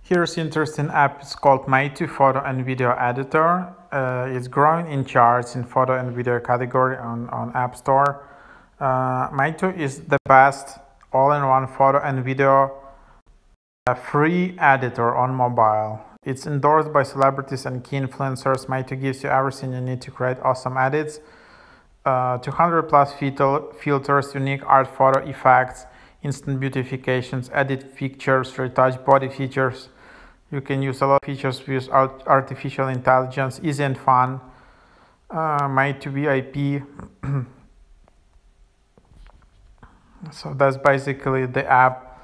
Here's an interesting app. It's called Meitu Photo and Video Editor. It's growing in charts in photo and video category on App Store. Meitu is the best all-in-one photo and video free editor on mobile. It's endorsed by celebrities and key influencers. Meitu gives you everything you need to create awesome edits. 200 plus filters, unique art photo effects, instant beautifications, edit pictures, retouch body features. You can use a lot of features with artificial intelligence, easy and fun. Meitu VIP. So that's basically the app.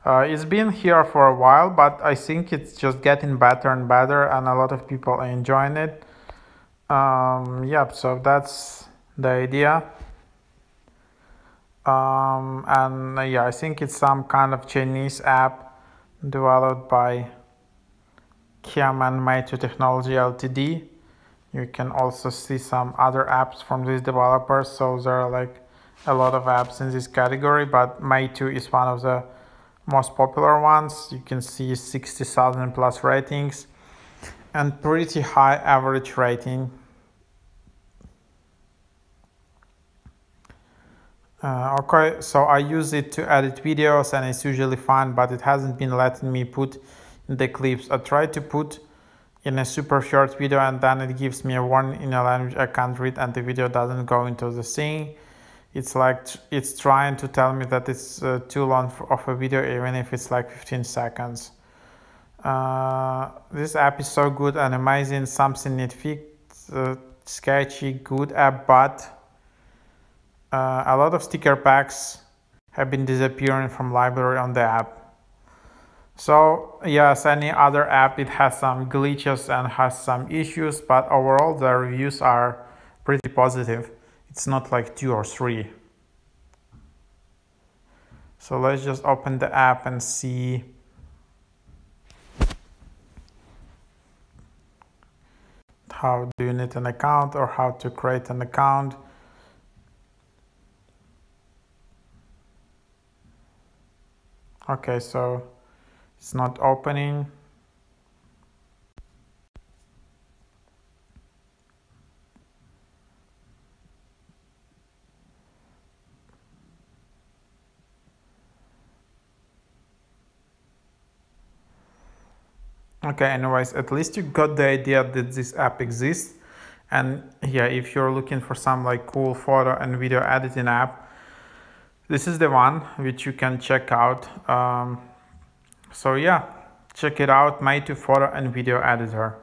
It's been here for a while, but I think it's just getting better and better, and a lot of people are enjoying it. Yep, so that's the idea. Yeah, I think it's some kind of Chinese app developed by Kiam and Meitu Technology Ltd. You can also see some other apps from these developers. So there are like a lot of apps in this category, but Meitu is one of the most popular ones. You can see 60,000 plus ratings and pretty high average rating. Okay, so I use it to edit videos and it's usually fine, but it hasn't been letting me put in the clips. I tried to put in a super short video and then it gives me a warning in a language I can't read and the video doesn't go into the scene. It's like it's trying to tell me that it's too long of a video, even if it's like 15 seconds. This app is so good and amazing. Something it fixed, sketchy, good app, but a lot of sticker packs have been disappearing from library on the app. So yes, any other app, it has some glitches and has some issues, but overall the reviews are pretty positive. It's not like 2 or 3. So let's just open the app and see. How do you need an account or how to create an account. Okay, so it's not opening. Okay, anyways, at least you got the idea that this app exists. And yeah, if you're looking for some like cool photo and video editing app, this is the one which you can check out. So yeah, check it out, Meitu Photo and Video Editor.